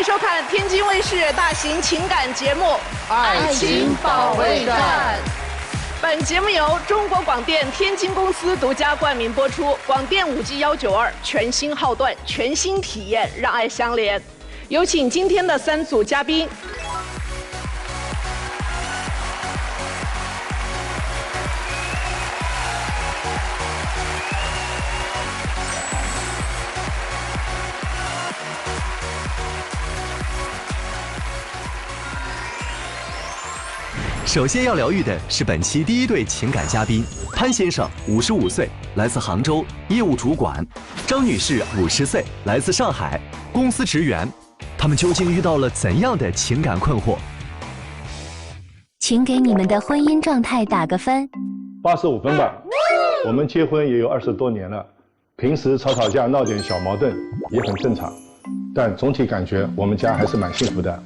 迎收看天津卫视大型情感节目《爱情保卫战》。本节目由中国广电天津公司独家冠名播出。广电5G 192，全新号段，全新体验，让爱相连。有请今天的3组嘉宾。 首先要疗愈的是本期第1对情感嘉宾潘先生，55岁，来自杭州，业务主管；张女士，50岁，来自上海，公司职员。他们究竟遇到了怎样的情感困惑？请给你们的婚姻状态打个分。85分吧。我们结婚也有20多年了，平时吵吵架、闹点小矛盾也很正常，但总体感觉我们家还是蛮幸福的。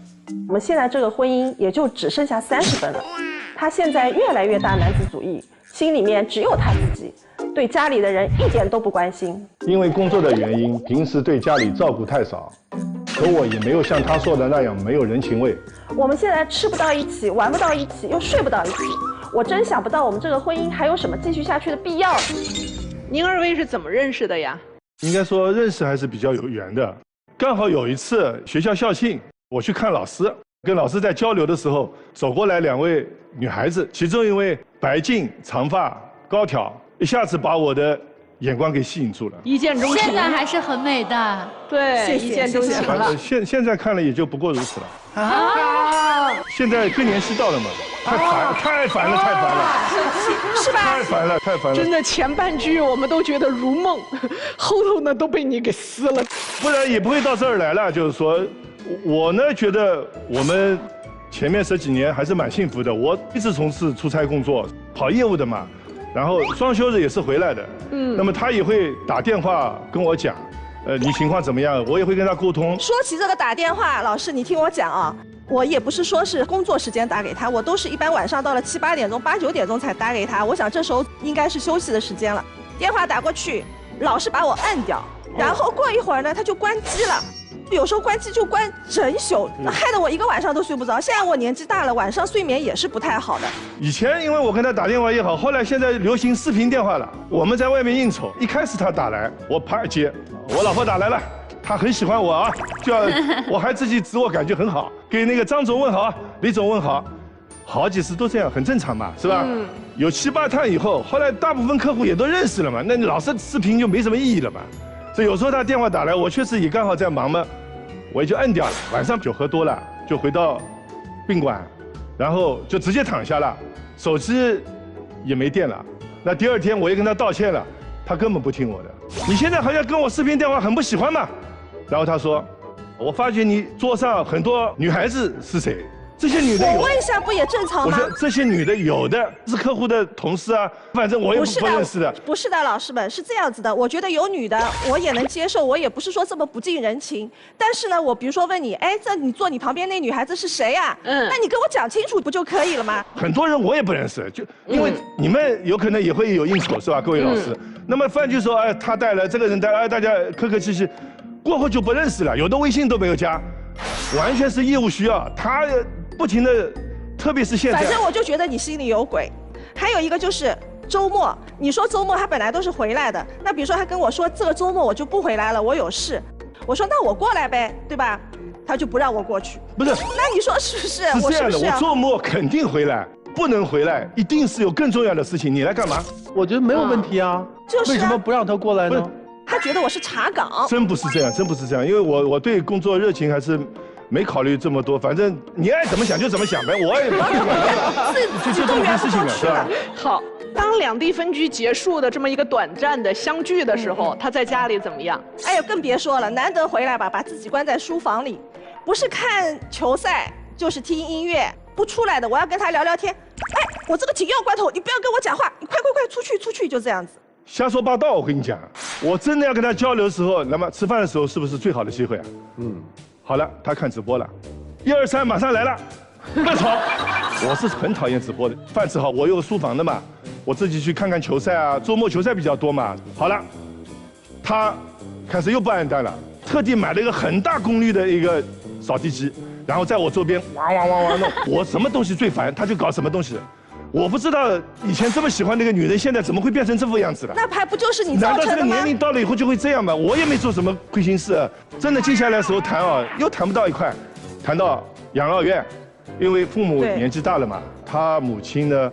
我们现在这个婚姻也就只剩下30分了。他现在越来越大男子主义，心里面只有他自己，对家里的人一点都不关心。因为工作的原因，平时对家里照顾太少，可我也没有像他说的那样没有人情味。我们现在吃不到一起，玩不到一起，又睡不到一起。我真想不到我们这个婚姻还有什么继续下去的必要。您2位是怎么认识的呀？应该说认识还是比较有缘的。刚好有一次学校校庆。 我去看老师，跟老师在交流的时候，走过来2位女孩子，其中一位白净长发高挑，一下子把我的眼光给吸引住了，一见钟情。现在还是很美的，对，一见钟情了。现在看了也就不过如此了。啊！现在更年期到了嘛，太烦了，是吧？太烦了。真的前半句我们都觉得如梦，后头呢都被你给撕了，不然也不会到这儿来了。就是说。 我呢觉得我们前面10几年还是蛮幸福的。我一直从事出差工作，跑业务的嘛，然后双休日也是回来的。那么他也会打电话跟我讲，你情况怎么样？我也会跟他沟通。说起这个打电话，老师你听我讲啊，我也不是说是工作时间打给他，我都是一般晚上到了7、8点钟、8、9点钟才打给他。我想这时候应该是休息的时间了，电话打过去，老是把我按掉，然后过一会儿呢他就关机了。 有时候关机就关整宿，害得我1个晚上都睡不着。现在我年纪大了，晚上睡眠也是不太好的。以前因为我跟他打电话也好，后来现在流行视频电话了。我们在外面应酬，一开始他打来，我啪接，我老婆打来了，她很喜欢我啊，我还自己自我感觉很好，给那个张总问好，李总问好，好几次都这样，很正常嘛，是吧？有7、8趟以后，后来大部分客户也都认识了嘛，那你老是视频就没什么意义了嘛。 所以有时候他电话打来，我确实也刚好在忙嘛，我也就摁掉了。晚上酒喝多了，就回到宾馆，然后就直接躺下了，手机也没电了。那第2天我也跟他道歉了，他根本不听我的。你现在好像跟我视频电话很不喜欢嘛？然后他说，我发觉你桌上很多女孩子是谁？ 这些女的，我问一下，不也正常吗？我说这些女的有的是客户的同事啊，反正我也不认识的。不是的，老师们是这样子的。我觉得有女的我也能接受，我也不是说这么不近人情。但是呢，我比如说问你，哎，这你坐你旁边那女孩子是谁呀？那你跟我讲清楚不就可以了吗？很多人我也不认识，就因为你们有可能也会有应酬是吧，各位老师？那么饭局说，哎，他带了这个人带了，哎，大家客客气气，过后就不认识了，有的微信都没有加，完全是业务需要，他。 不停的，特别是现在，反正我就觉得你心里有鬼。还有一个就是周末，你说周末他本来都是回来的，那比如说他跟我说这个周末我就不回来了，我有事，我说那我过来呗，对吧？他就不让我过去。不是，那你说是不是？是这样的，我周末肯定回来，不能回来，一定是有更重要的事情。你来干嘛？我觉得没有问题啊，就是为什么不让他过来呢？他觉得我是查岗。真不是这样，真不是这样，因为我对工作热情还是。 没考虑这么多，反正你爱怎么想就怎么想呗，我也不管，就这么事情了，是吧？好，当2地分居结束的这么一个短暂的相聚的时候，他在家里怎么样？哎呦，更别说了，难得回来吧，把自己关在书房里，不是看球赛就是听音乐，不出来的。我要跟他聊聊天。哎，我这个紧要关头，你不要跟我讲话，你快出去，就这样子。瞎说八道，我跟你讲，我真的要跟他交流的时候，那么吃饭的时候是不是最好的机会啊？好了，他看直播了，1、2、3马上来了，不吵。我是很讨厌直播的。饭吃好，我有书房的嘛，我自己去看看球赛啊，周末球赛比较多嘛。好了，他开始又不按单了，特地买了一个很大功率的一个扫地机，然后在我周边哇哇哇哇弄，我什么东西最烦，他就搞什么东西。我不知道以前这么喜欢那个女人，现在怎么会变成这副样子了？那还不就是你造难道这个成的吗？年龄到了以后就会这样吗？我也没做什么亏心事，真的接下来的时候谈啊，又谈不到一块，谈到养老院，因为父母年纪大了嘛，他母亲呢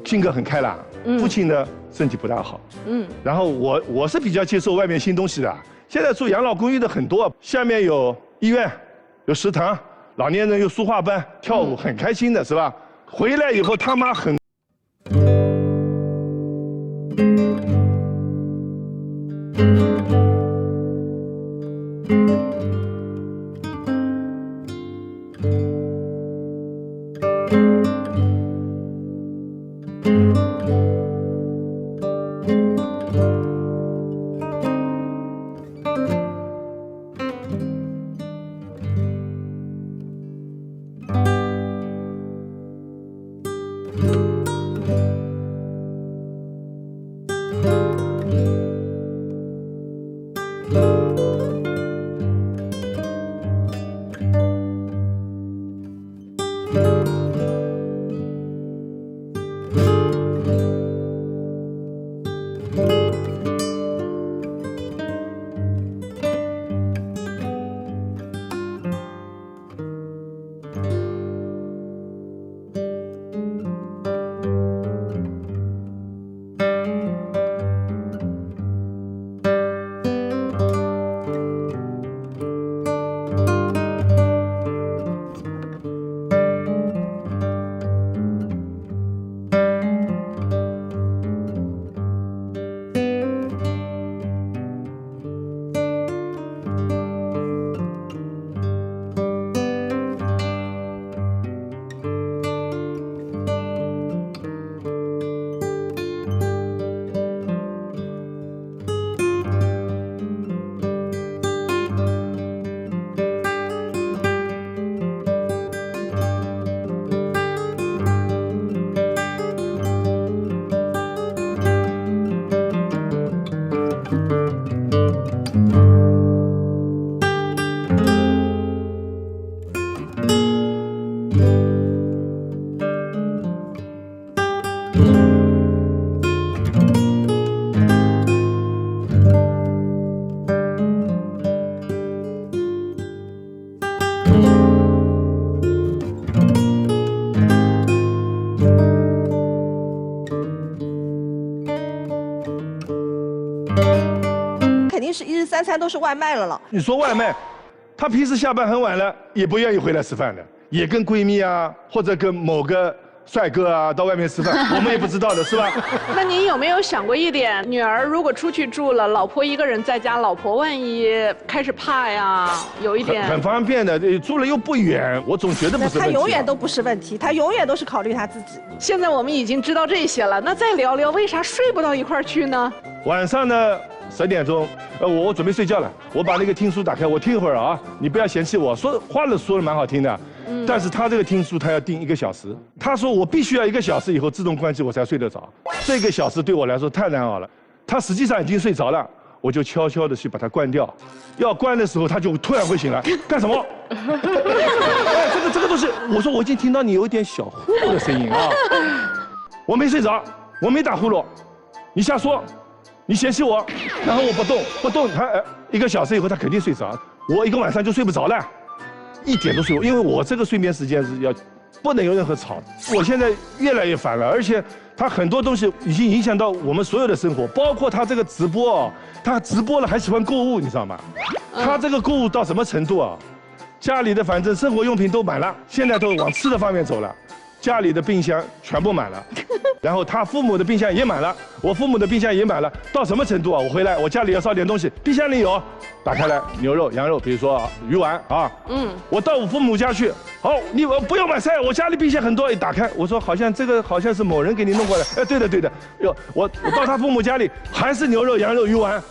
性格很开朗，父亲呢身体不大好，然后我是比较接受外面新东西的。现在住养老公寓的很多，下面有医院，有食堂，老年人有书画班，跳舞很开心的是吧？回来以后他妈很。肯定是1日3餐都是外卖了。你说外卖，她平时下班很晚了，也不愿意回来吃饭的，也跟闺蜜啊，或者跟某个帅哥啊到外面吃饭，我们也不知道的是吧？那您有没有想过一点，女儿如果出去住了，老婆一个人在家，老婆万一开始怕呀，有一点很方便的，住了又不远，我总觉得不是问题。他永远都不是问题，他永远都是考虑他自己。现在我们已经知道这些了，那再聊聊为啥睡不到一块儿去呢？晚上呢10点钟，我准备睡觉了，我把那个听书打开，我听一会儿啊，你不要嫌弃我说话了，说的蛮好听的，但是他这个听书他要定1个小时，他说我必须要1个小时以后自动关机我才睡得着，这个小时对我来说太难熬了，他实际上已经睡着了，我就悄悄的去把它关掉，要关的时候他就突然会醒来，干什么？哎，这个东西，我说我已经听到你有一点小呼噜的声音啊，我没睡着，我没打呼噜，你瞎说。你嫌弃我，然后我不动，他1个小时以后他肯定睡着，我1个晚上就睡不着了，一点都睡不，因为我这个睡眠时间是要不能有任何吵，我现在越来越烦了，而且他很多东西已经影响到我们所有的生活，包括他这个直播，他直播了还喜欢购物，你知道吗？他这个购物到什么程度啊？家里的反正生活用品都满了，现在都往吃的方面走了。家里的冰箱全部满了，然后他父母的冰箱也满了，我父母的冰箱也满了，到什么程度啊？我回来，我家里要烧点东西，冰箱里有，打开来牛肉、羊肉，比如说鱼丸啊，我到我父母家去，好，你不用买菜，我家里冰箱很多，一打开，我说好像这个好像是某人给你弄过来，哎，对的，哟，我到他父母家里还是牛肉、羊肉、鱼丸，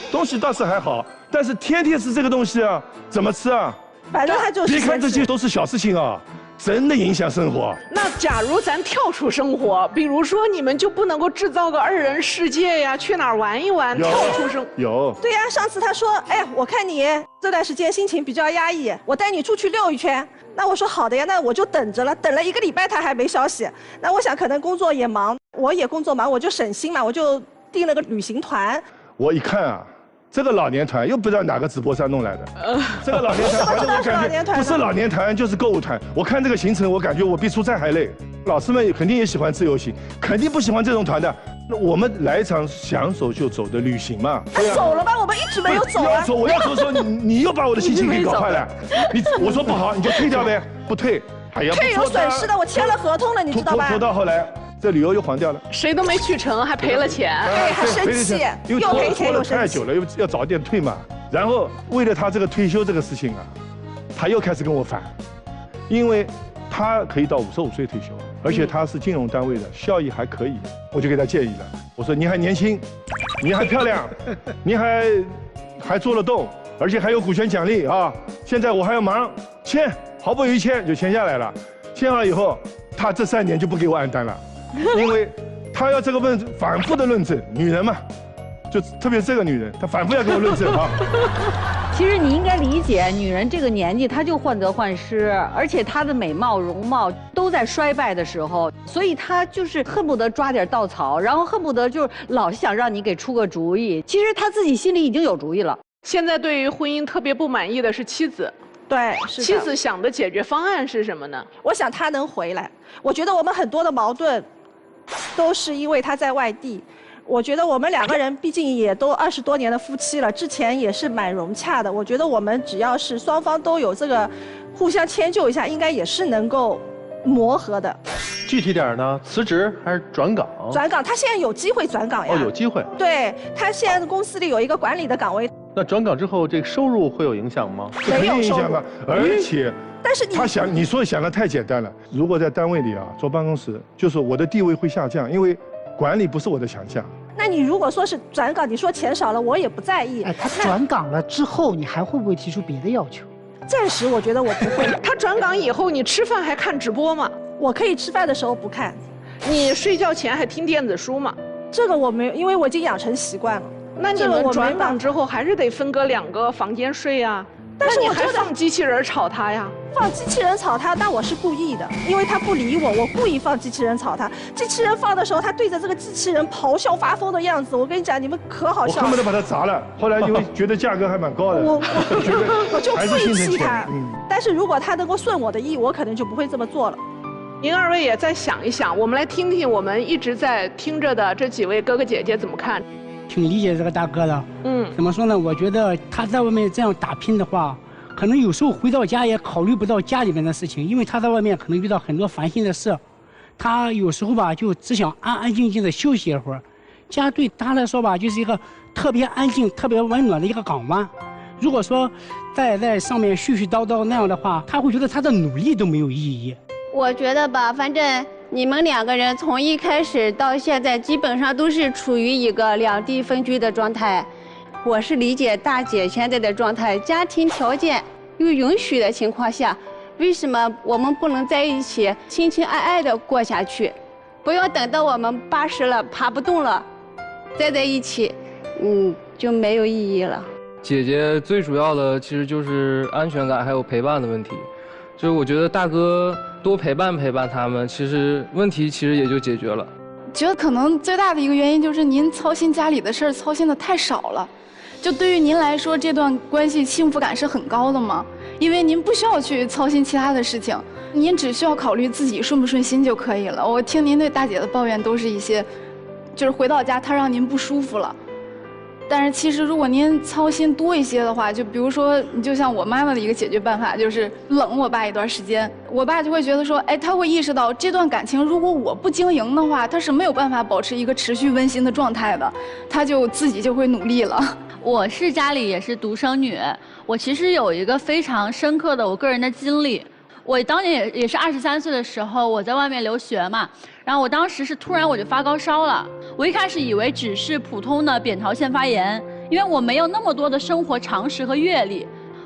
东西倒是还好，但是天天吃这个东西啊，怎么吃啊？反正他就是。别看这些都是小事情啊。真的影响生活。那假如咱跳出生活，比如说你们就不能够制造个2人世界呀，去哪儿玩一玩，跳出生有。对呀，上次他说，哎，我看你这段时间心情比较压抑，我带你出去溜一圈。那我说好的呀，那我就等着了，等了1个礼拜他还没消息。那我想可能工作也忙，我也工作忙，我就省心嘛，我就订了个旅行团。我一看啊。这个老年团又不知道哪个直播上弄来的，这个老年团反正我感觉不是老年团就是购物团。我看这个行程，我感觉我比出差还累。老师们肯定也喜欢自由行，肯定不喜欢这种团的。那我们来一场想走就走的旅行嘛。他走了吧？我们一直没有走啊。我要走的时候，你又把我的心情给搞坏了。我说不好你就退掉呗，不退，哎呀，退有损失的，我签了合同了，你知道吧？拖到后来。这旅游又黄掉了，谁都没去成，还赔了钱，对，还生气，又赔钱又生气。太久了，又要早点退嘛。然后为了他这个退休这个事情啊，他又开始跟我反，因为他可以到55岁退休，而且他是金融单位的，效益还可以。我就给他建议了，我说你还年轻，你还漂亮，你还做得动，而且还有股权奖励啊。现在我还要忙，签，毫不犹豫签就签下来了。签好以后，他这3年就不给我按单了。因为他要这个反复的论证，女人嘛，就特别是这个女人，她反复要给我论证啊。其实你应该理解，女人这个年纪她就患得患失，而且她的美貌容貌都在衰败的时候，所以她就是恨不得抓点稻草，然后恨不得就是老想让你给出个主意。其实她自己心里已经有主意了。现在对于婚姻特别不满意的是妻子。对，是妻子想的解决方案是什么呢？我想他能回来。我觉得我们很多的矛盾都是因为他在外地。我觉得我们2个人毕竟也都20多年的夫妻了，之前也是蛮融洽的。我觉得我们只要是双方都有这个互相迁就一下，应该也是能够磨合的。具体点呢？辞职还是转岗？转岗，他现在有机会转岗呀。哦，有机会。对，他现在公司里有一个管理的岗位。那转岗之后，这个收入会有影响吗？没有影响了，而且，但是你说想的太简单了。如果在单位里啊，坐办公室，就是我的地位会下降，因为管理不是我的强项。那你如果说是转岗，你说钱少了，我也不在意。哎，他转岗了之后，你还会不会提出别的要求？暂时我觉得我不会。他转岗以后，你吃饭还看直播吗？我可以吃饭的时候不看。你睡觉前还听电子书吗？这个我没有，因为我已经养成习惯了。那你们转岗之后还是得分割2个房间睡呀？但是你还放机器人吵他呀？放机器人吵他，那我是故意的，因为他不理我，我故意放机器人吵他。机器人放的时候，他对着这个机器人咆哮发疯的样子，我跟你讲，你们可好笑了。我恨不得把它砸了。后来因为觉得价格还蛮高的，我就废弃他。但是如果他能够顺我的意，我可能就不会这么做了。您2位也再想一想，我们来听听我们一直在听着的这几位哥哥姐姐怎么看。挺理解这个大哥的，怎么说呢？我觉得他在外面这样打拼的话，可能有时候回到家也考虑不到家里面的事情，因为他在外面可能遇到很多烦心的事，他有时候吧就只想安安静静的休息一会儿。家对他来说吧，就是一个特别安静、特别温暖的一个港湾。如果说再在上面絮絮叨叨那样的话，他会觉得他的努力都没有意义。我觉得吧，反正你们2个人从一开始到现在，基本上都是处于一个2地分居的状态。我是理解大姐现在的状态，家庭条件又允许的情况下，为什么我们不能在一起亲亲爱爱的过下去？不要等到我们80了爬不动了，再在一起，就没有意义了。姐姐最主要的其实就是安全感还有陪伴的问题，就是我觉得大哥多陪伴陪伴他们，其实问题也就解决了。觉得可能最大的一个原因就是您操心家里的事儿操心的太少了，就对于您来说，这段关系幸福感是很高的嘛，因为您不需要去操心其他的事情，您只需要考虑自己顺不顺心就可以了。我听您对大姐的抱怨都是一些，就是回到家她让您不舒服了。但是其实如果您操心多一些的话，就比如说，你就像我妈妈的一个解决办法，就是冷我爸一段时间，我爸就会觉得说，哎，他会意识到这段感情如果我不经营的话，他是没有办法保持一个持续温馨的状态的，他就自己就会努力了。我是家里也是独生女，我其实有一个非常深刻的我个人的经历。我当年也是23岁的时候，我在外面留学嘛，然后我当时是突然我就发高烧了，我一开始以为只是普通的扁桃腺发炎，因为我没有那么多的生活常识和阅历。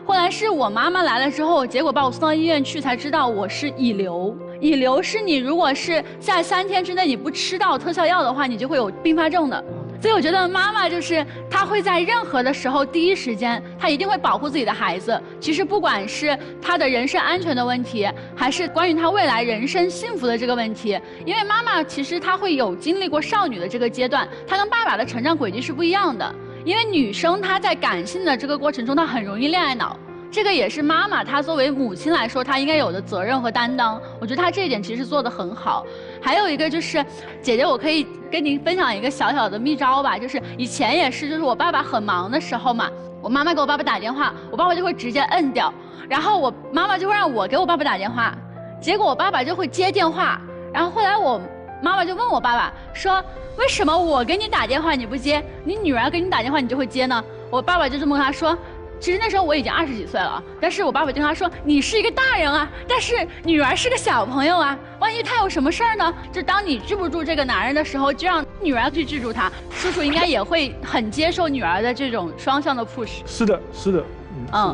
后来是我妈妈来了之后，结果把我送到医院去，才知道我是乙流。乙流是你如果是在3天之内你不吃到特效药的话，你就会有并发症的。所以我觉得妈妈就是她会在任何的时候第一时间，她一定会保护自己的孩子。其实不管是她的人身安全的问题，还是关于她未来人生幸福的这个问题，因为妈妈其实她会有经历过少女的这个阶段，她跟爸爸的成长轨迹是不一样的。因为女生她在感性的这个过程中，她很容易恋爱脑。这个也是妈妈她作为母亲来说，她应该有的责任和担当。我觉得她这一点其实做得很好。还有一个就是，姐姐，我可以跟您分享一个小小的秘招吧，就是以前也是，就是我爸爸很忙的时候嘛，我妈妈给我爸爸打电话，我爸爸就会直接摁掉，然后我妈妈就会让我给我爸爸打电话，结果我爸爸就会接电话，然后后来我妈妈就问我爸爸说，为什么我给你打电话你不接，你女儿给你打电话你就会接呢？我爸爸就这么跟他说。其实那时候我已经20几岁了，但是我爸爸就跟他说：“你是一个大人啊，但是女儿是个小朋友啊，万一她有什么事儿呢？就当你治不住这个男人的时候，就让女儿去治住他。”叔叔应该也会很接受女儿的这种双向的 push。是的，是的。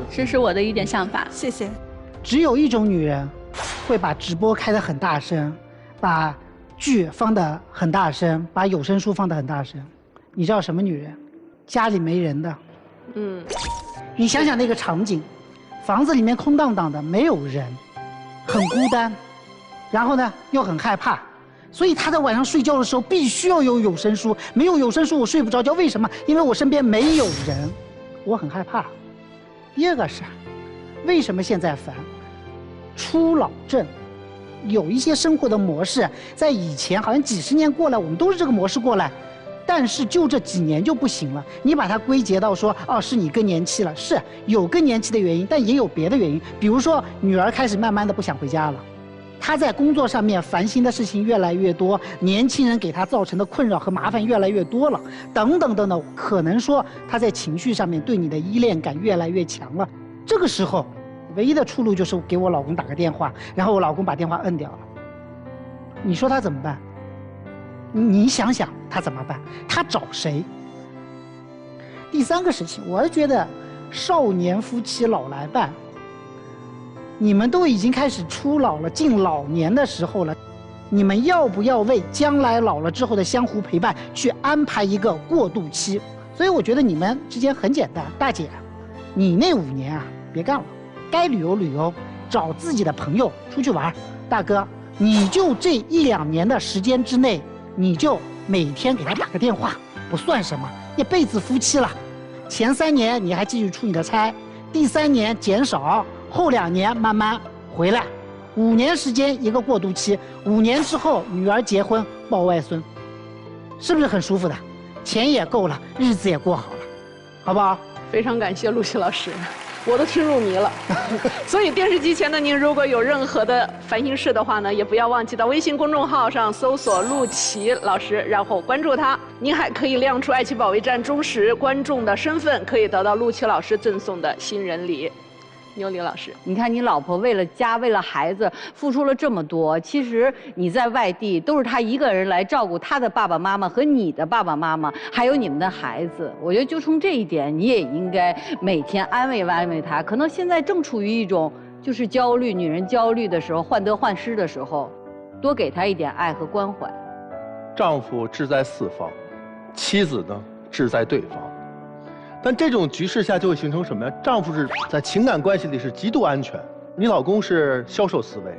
这是我的一点想法。谢谢。只有一种女人，会把直播开得很大声，把剧放得很大声，把有声书放得很大声。你知道什么女人？家里没人的。你想想那个场景，房子里面空荡荡的，没有人，很孤单，然后呢又很害怕，所以他在晚上睡觉的时候必须要有有声书，没有有声书我睡不着觉。为什么？因为我身边没有人，我很害怕。第二个是，为什么现在烦？初老症，有一些生活的模式，在以前好像几十年过来，我们都是这个模式过来。但是就这几年就不行了，你把它归结到说，哦，是你更年期了，是有更年期的原因，但也有别的原因，比如说女儿开始慢慢的不想回家了，她在工作上面烦心的事情越来越多，年轻人给她造成的困扰和麻烦越来越多了，等等等等，可能说她在情绪上面对你的依恋感越来越强了。这个时候，唯一的出路就是给我老公打个电话，然后我老公把电话摁掉了。你说他怎么办？你想想他怎么办？他找谁？第三个事情，我是觉得少年夫妻老来伴，你们都已经开始初老了，近老年的时候了，你们要不要为将来老了之后的相互陪伴去安排一个过渡期？所以我觉得你们之间很简单，大姐，你那5年啊别干了，该旅游旅游，找自己的朋友出去玩。大哥，你就这1、2年的时间之内，你就每天给他打个电话，不算什么，一辈子夫妻了。前3年你还继续出你的差，第3年减少，后2年慢慢回来，5年时间一个过渡期，5年之后女儿结婚抱外孙，是不是很舒服的？钱也够了，日子也过好了，好不好？非常感谢陆琪老师。我都听入迷了，所以电视机前的您，如果有任何的烦心事的话呢，也不要忘记到微信公众号上搜索陆琪老师，然后关注他。您还可以亮出爱奇保卫战忠实观众的身份，可以得到陆琪老师赠送的新人礼。牛玲老师，你看你老婆为了家为了孩子付出了这么多，其实你在外地都是她一个人来照顾她的爸爸妈妈和你的爸爸妈妈，还有你们的孩子。我觉得就从这一点，你也应该每天安慰安慰她。可能现在正处于一种就是焦虑，女人焦虑的时候，患得患失的时候，多给她一点爱和关怀。丈夫志在4方，妻子呢志在对方。但这种局势下就会形成什么呀？丈夫是在情感关系里是极度安全，你老公是销售思维，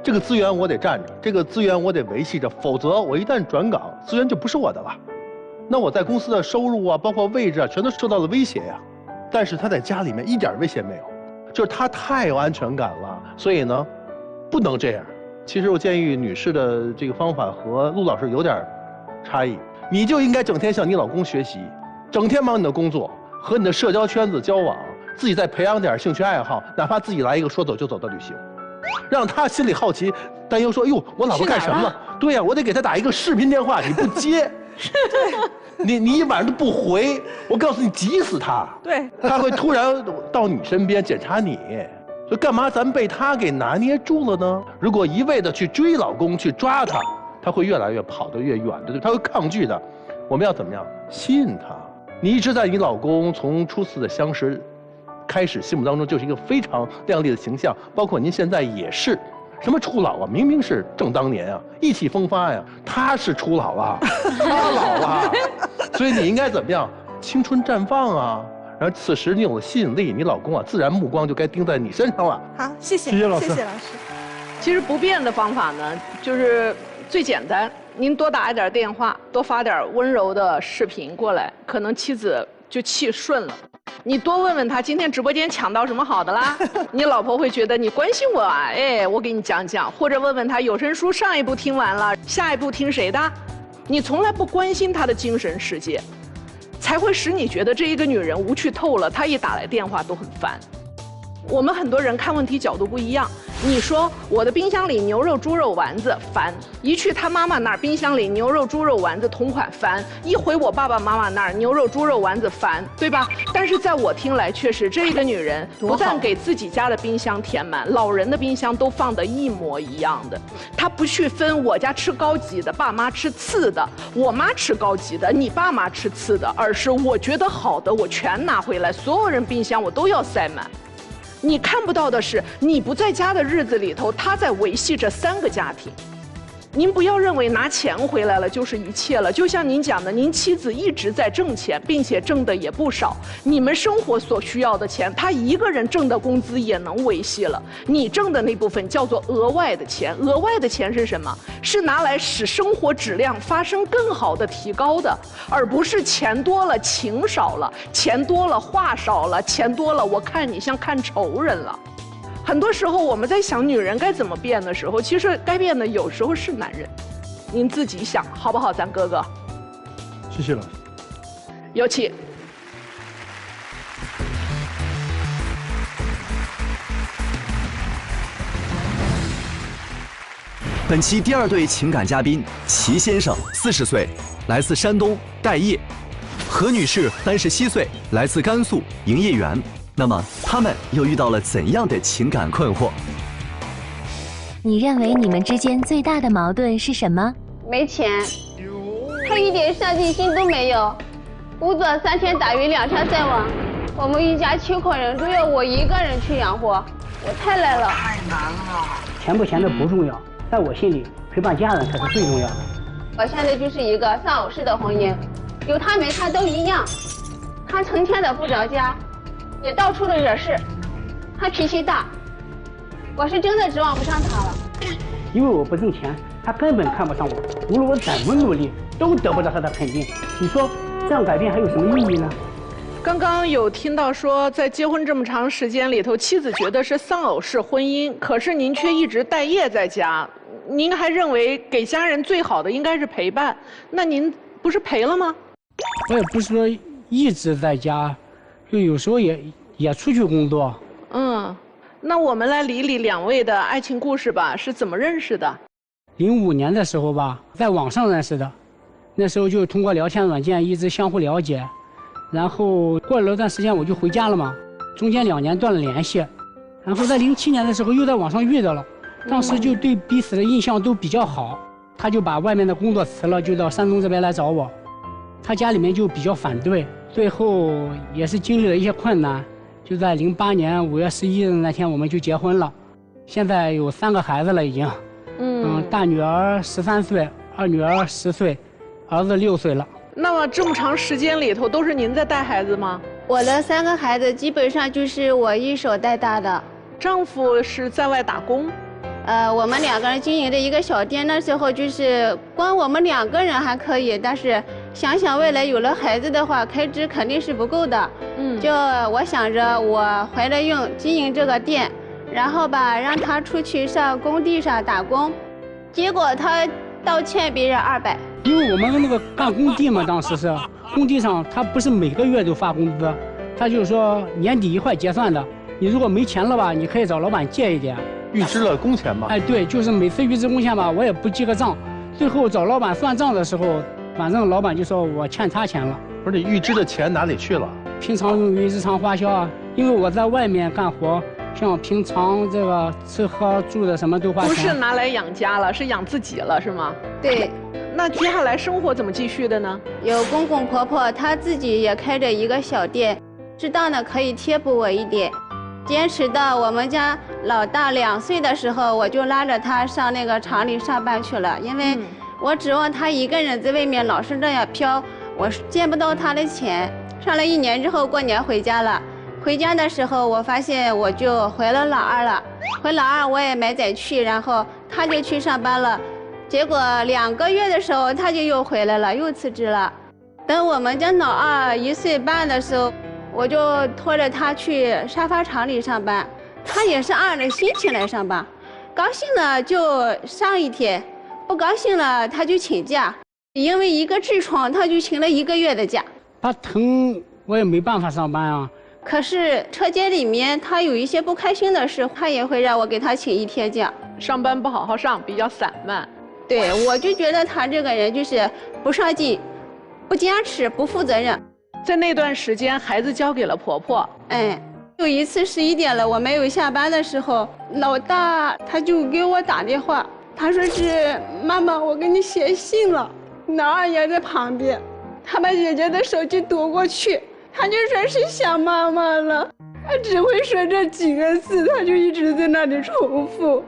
这个资源我得占着，这个资源我得维系着，否则我一旦转岗，资源就不是我的了。那我在公司的收入啊，包括位置啊，全都受到了威胁呀。但是他在家里面一点威胁没有，就是他太有安全感了，所以呢，不能这样。其实我建议女士的这个方法和陆老师有点差异，你就应该整天向你老公学习。整天忙你的工作和你的社交圈子交往，自己再培养点兴趣爱好，哪怕自己来一个说走就走的旅行，让他心里好奇，担忧说：“哎呦，我老婆干什么了？”对呀，我得给他打一个视频电话，你不接，你一晚上都不回，我告诉你，急死他。对，他会突然到你身边检查你，所以干嘛咱被他给拿捏住了呢？如果一味的去追老公去抓他，他会越来越跑得越远的，他会抗拒的。我们要怎么样？吸引他。你一直在你老公从初次的相识开始心目当中就是一个非常亮丽的形象，包括您现在也是。什么初老啊？明明是正当年啊，意气风发呀。他是初老了，他老了，所以你应该怎么样？青春绽放啊！然后此时你有了吸引力，你老公啊，自然目光就该盯在你身上了。好，谢谢，谢谢老师。谢谢老师。其实不变的方法呢，就是最简单，您多打一点电话，多发点温柔的视频过来，可能妻子就气顺了。你多问问他今天直播间抢到什么好的啦，你老婆会觉得你关心我啊，哎，我给你讲讲，或者问问他有声书上一部听完了，下一部听谁的？你从来不关心他的精神世界，才会使你觉得这一个女人无趣透了，她一打来电话都很烦。我们很多人看问题角度不一样。你说我的冰箱里牛肉、猪肉丸子烦，一去他妈妈那儿冰箱里牛肉、猪肉丸子同款烦，一回我爸爸妈妈那儿牛肉、猪肉丸子烦，对吧？但是在我听来，确实这个女人不但给自己家的冰箱填满，老人的冰箱都放得一模一样的。她不去分我家吃高级的，爸妈吃次的，我妈吃高级的，你爸妈吃次的，而是我觉得好的我全拿回来，所有人冰箱我都要塞满。你看不到的是，你不在家的日子里头，他在维系着3个家庭。您不要认为拿钱回来了就是一切了，就像您讲的，您妻子一直在挣钱，并且挣的也不少。你们生活所需要的钱，他一个人挣的工资也能维系了。你挣的那部分叫做额外的钱，额外的钱是什么？是拿来使生活质量发生更好的提高的，而不是钱多了情少了，钱多了话少了，钱多了我看你像看仇人了。很多时候我们在想女人该怎么变的时候，其实该变的有时候是男人。您自己想好不好，咱哥哥？谢谢老师。有请。本期第2对情感嘉宾齐先生，40岁，来自山东待业；何女士，37岁，来自甘肃营业员。那么他们又遇到了怎样的情感困惑？你认为你们之间最大的矛盾是什么？没钱，他一点上进心都没有，工作3天打鱼2天晒网，我们一家7口人都要我一个人去养活，我太累了。太难了。钱不钱的不重要，在我心里，陪伴家人才是最重要的。我现在就是一个丧偶式的婚姻，有他没他都一样，他成天的不着家。也到处的惹事，他脾气大，我是真的指望不上他了。因为我不挣钱，他根本看不上我，无论我怎么努力，都得不到他的肯定。你说这样改变还有什么意义呢？刚刚有听到说，在结婚这么长时间里头，妻子觉得是丧偶式婚姻，可是您却一直待业在家，您还认为给家人最好的应该是陪伴，那您不是赔了吗？我也不是说一直在家。就有时候也出去工作。那我们来理理2位的爱情故事吧，是怎么认识的？05年的时候吧，在网上认识的，那时候就通过聊天软件一直相互了解，然后过了一段时间我就回家了嘛，中间2年断了联系，然后在07年的时候又在网上遇到了，当时就对彼此的印象都比较好，他就把外面的工作辞了，就到山东这边来找我，他家里面就比较反对。最后也是经历了一些困难，就在08年5月11日那天我们就结婚了，现在有3个孩子了已经，大女儿13岁，二女儿10岁，儿子6岁了。那么这么长时间里头都是您在带孩子吗？我的3个孩子基本上就是我一手带大的。丈夫是在外打工？我们2个人经营的一个小店，那时候就是光我们2个人还可以，但是想想未来有了孩子的话，开支肯定是不够的。就我想着我回来用经营这个店，然后吧让他出去上工地上打工，结果他倒欠别人200。因为我们那个干工地嘛，当时是工地上他不是每个月都发工资，他就是说年底一块结算的，你如果没钱了吧，你可以找老板借一点。预支了工钱吧？哎，对，就是每次预支工钱吧，我也不记个账，最后找老板算账的时候，反正老板就说我欠他钱了。不是，你预支的钱哪里去了？平常用于日常花销啊，因为我在外面干活，像平常这个吃喝住的什么都花钱。不是拿来养家了，是养自己了，是吗？对。那接下来生活怎么继续的呢？有公公婆婆，他自己也开着一个小店。适当的可以贴补我一点。坚持到我们家老大2岁的时候，我就拉着他上那个厂里上班去了，因为我指望他一个人在外面老是这样飘，我见不到他的钱。上了1年之后，过年回家了。回家的时候，我发现我就回了老二了。回老二我也没再去，然后他就去上班了。结果2个月的时候，他就又回来了，又辞职了。等我们家老二1岁半的时候，我就拖着他去沙发厂里上班。他也是按着心情来上班，高兴了就上一天，不高兴了他就请假。因为一个痔疮，他就请了1个月的假。他疼，我也没办法上班啊。可是车间里面他有一些不开心的事，他也会让我给他请1天假。上班不好好上，比较散漫。对，我就觉得他这个人就是不上进、不坚持、不负责任。在那段时间，孩子交给了婆婆。有一次11点了，我没有下班的时候，老大他就给我打电话，他说是妈妈，我给你写信了。老二也在旁边，他把姐姐的手机夺过去，他就说是想妈妈了。他只会说这几个字，他就一直在那里重复。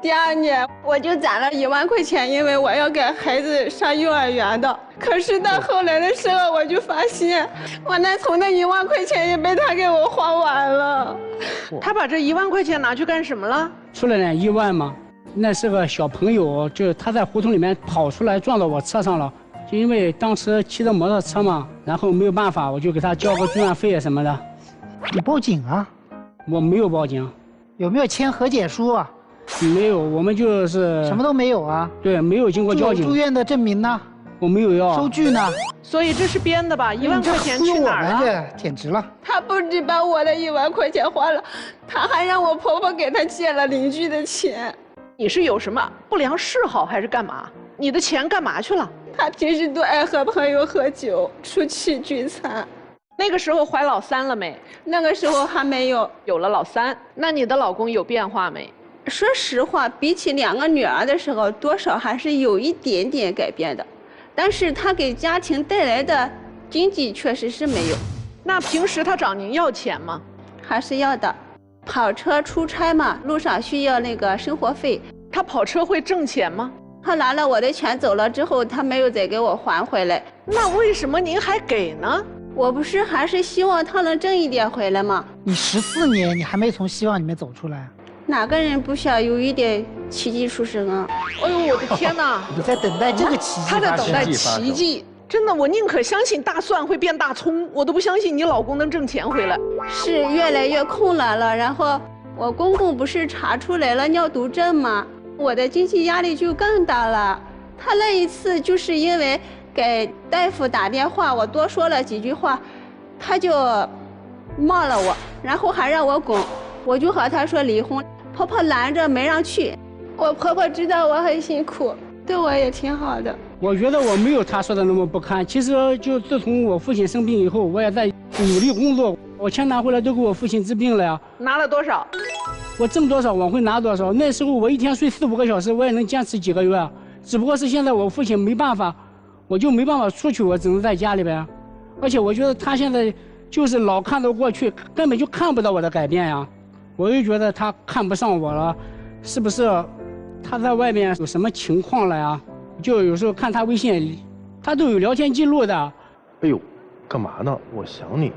第2年我就攒了1万块钱，因为我要给孩子上幼儿园的。可是到后来的时候，我就发现我那存的1万块钱也被他给我花完了。他把这1万块钱拿去干什么了？出了点意外嘛，那是个小朋友，就是他在胡同里面跑出来撞到我车上了。就因为当时骑着摩托车嘛，然后没有办法，我就给他交个住院费什么的。你报警啊？我没有报警。有没有签和解书啊？没有，我们就是什么都没有啊。对，没有经过交警。住院的证明呢？我没有要。收据呢？所以这是编的吧？1万块钱去哪儿了？这简直了！他不止把我的1万块钱花了，他还让我婆婆给他借了邻居的钱。你是有什么不良嗜好还是干嘛？你的钱干嘛去了？他平时都爱和朋友喝酒，出去聚餐。那个时候怀老3了没？那个时候还没有。有了老3，那你的老公有变化没？说实话，比起2个女儿的时候，多少还是有一点点改变的。但是他给家庭带来的经济确实是没有。那平时他找您要钱吗？还是要的。跑车出差嘛，路上需要那个生活费。他跑车会挣钱吗？他拿了我的钱走了之后，他没有再给我还回来。那为什么您还给呢？我不是还是希望他能挣一点回来吗？你14年，你还没从希望里面走出来。哪个人不想有一点奇迹出生啊？哎呦，我的天哪！你在等待这个奇迹他在等待奇迹。真的，我宁可相信大蒜会变大葱，我都不相信你老公能挣钱回来。是越来越困难了，然后我公公不是查出来了尿毒症吗？我的经济压力就更大了。他那一次就是因为给大夫打电话，我多说了几句话，他就骂了我，然后还让我滚。我就和他说离婚，婆婆拦着没让去。我婆婆知道我很辛苦，对我也挺好的。我觉得我没有他说的那么不堪。其实就自从我父亲生病以后，我也在努力工作。我钱拿回来都给我父亲治病了呀。拿了多少？我挣多少往回拿多少。那时候我一天睡4、5个小时，我也能坚持几个月。只不过是现在我父亲没办法，我就没办法出去，我只能在家里边。而且我觉得他现在就是老看到过去，根本就看不到我的改变呀。我就觉得他看不上我了，是不是他在外面有什么情况了呀？就有时候看他微信，他都有聊天记录的。哎呦，干嘛呢？我想你，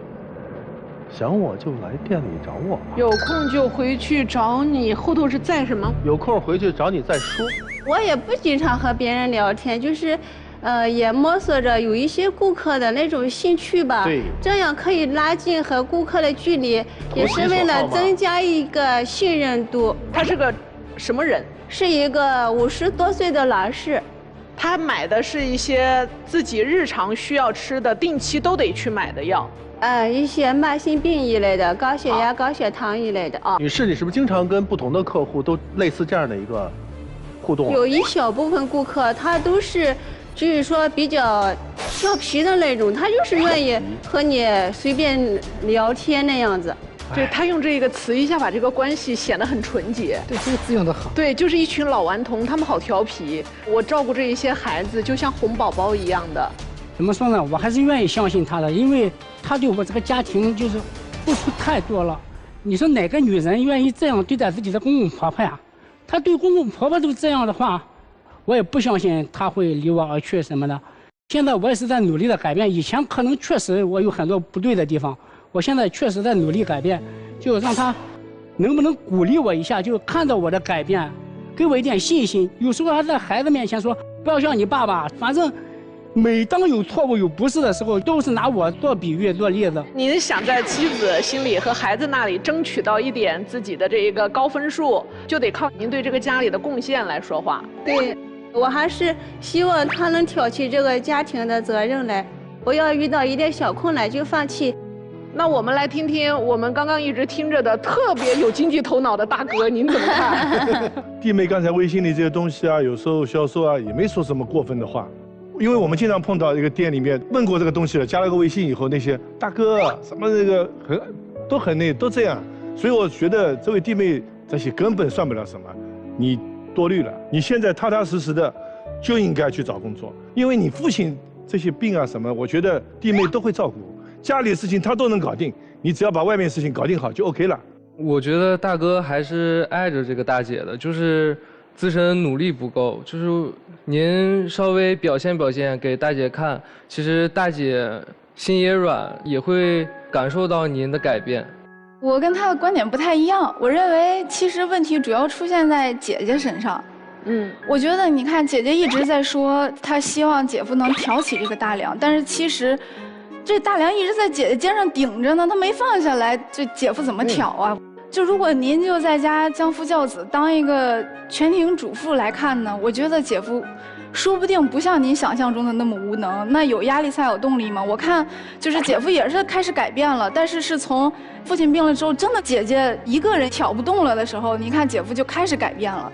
想我就来店里找我吧。有空就回去找你，后头是在什么？有空回去找你再说。我也不经常和别人聊天，就是也摸索着有一些顾客的那种兴趣吧。对，这样可以拉近和顾客的距离，也是为了增加一个信任度。他是个什么人？是一个50多岁的男士。他买的是一些自己日常需要吃的，定期都得去买的药。一些慢性病一类的，高血压、高血糖一类的啊。女士，你是不是经常跟不同的客户都类似这样的一个互动？有一小部分顾客，他都是，就是说比较调皮的那种，他就是愿意和你随便聊天那样子。对，他用这个词一下把这个关系显得很纯洁。对，这个字用得好。对，就是一群老顽童，他们好调皮。我照顾这一些孩子，就像哄宝宝一样的。怎么说呢？我还是愿意相信他的，因为他对我这个家庭就是付出太多了。你说哪个女人愿意这样对待自己的公公婆婆呀？她对公公婆婆都这样的话，我也不相信她会离我而去什么的。现在我也是在努力的改变，以前可能确实我有很多不对的地方，我现在确实在努力改变，就让她能不能鼓励我一下，就看到我的改变，给我一点信心。有时候还在孩子面前说不要像你爸爸，反正每当有错误有不是的时候，都是拿我做比喻做例子。您想在妻子心里和孩子那里争取到一点自己的这一个高分数，就得靠您对这个家里的贡献来说话。对，我还是希望他能挑起这个家庭的责任来，不要遇到一点小困难就放弃。那我们来听听我们刚刚一直听着的特别有经济头脑的大哥，您怎么看？弟妹刚才微信里这些东西啊，有时候销售啊也没说什么过分的话。因为我们经常碰到一个店里面问过这个东西了，加了个微信以后，那些大哥什么那个都这样，所以我觉得这位弟妹这些根本算不了什么，你多虑了。你现在踏踏实实的就应该去找工作，因为你父亲这些病啊什么，我觉得弟妹都会照顾，家里的事情他都能搞定，你只要把外面事情搞定好就 OK 了。我觉得大哥还是爱着这个大姐的，就是自身努力不够，就是您稍微表现给大姐看，其实大姐心也软，也会感受到您的改变。我跟他的观点不太一样，我认为其实问题主要出现在姐姐身上。我觉得你看姐姐一直在说她希望姐夫能挑起这个大梁，但是其实这大梁一直在姐姐肩上顶着呢，她没放下来，这姐夫怎么挑啊？就如果您就在家相夫教子，当一个全庭主妇来看呢，我觉得姐夫说不定不像您想象中的那么无能。那有压力才有动力嘛。我看就是姐夫也是开始改变了，但是是从父亲病了之后，真的姐姐一个人挑不动了的时候，你看姐夫就开始改变了。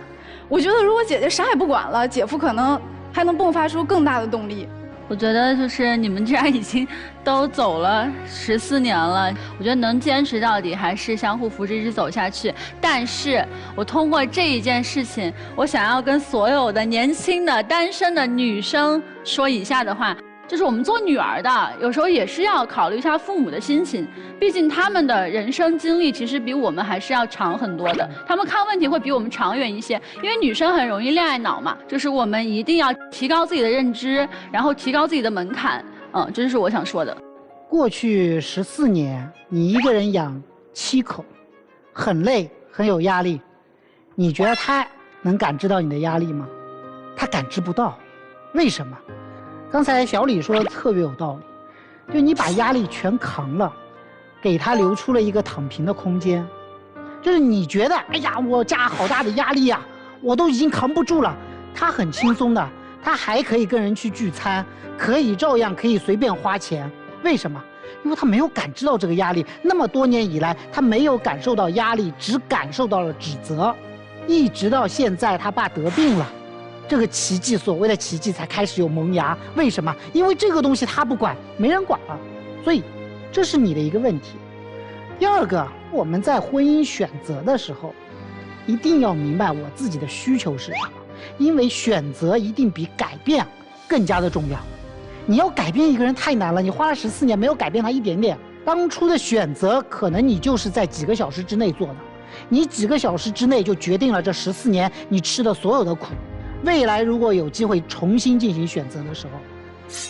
我觉得如果姐姐啥也不管了，姐夫可能还能迸发出更大的动力。我觉得就是你们既然已经都走了14年了，我觉得能坚持到底还是相互扶持一直走下去。但是我通过这一件事情，我想要跟所有的年轻的单身的女生说以下的话，就是我们做女儿的有时候也是要考虑一下父母的心情，毕竟他们的人生经历其实比我们还是要长很多的，他们看问题会比我们长远一些。因为女生很容易恋爱脑嘛，就是我们一定要提高自己的认知，然后提高自己的门槛。这是我想说的。过去14年，你一个人养7口，很累，很有压力。你觉得他能感知到你的压力吗？他感知不到，为什么？刚才小李说的特别有道理，就你把压力全扛了，给他留出了一个躺平的空间。就是你觉得，哎呀，我家好大的压力呀，我都已经扛不住了。他很轻松的，他还可以跟人去聚餐，照样可以随便花钱。为什么？因为他没有感知到这个压力。那么多年以来，他没有感受到压力，只感受到了指责，一直到现在他爸得病了。这个奇迹，所谓的奇迹才开始有萌芽。为什么？因为这个东西他不管，没人管了，所以这是你的一个问题。第二个，我们在婚姻选择的时候，一定要明白我自己的需求是什么，因为选择一定比改变更加的重要。你要改变一个人太难了，你花了14年没有改变他一点点，当初的选择可能你就是在几个小时之内做的，你几个小时之内就决定了这14年你吃的所有的苦。未来如果有机会重新进行选择的时候，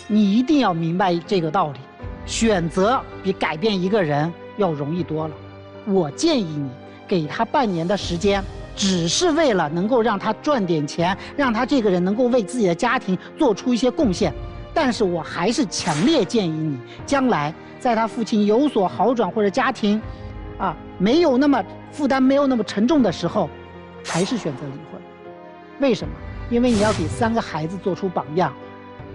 你一定要明白这个道理，选择比改变一个人要容易多了。我建议你给他半年的时间，只是为了能够让他赚点钱，让他这个人能够为自己的家庭做出一些贡献。但是我还是强烈建议你，将来在他父亲有所好转或者家庭没有那么负担没有那么沉重的时候，还是选择离婚。为什么？因为你要给3个孩子做出榜样。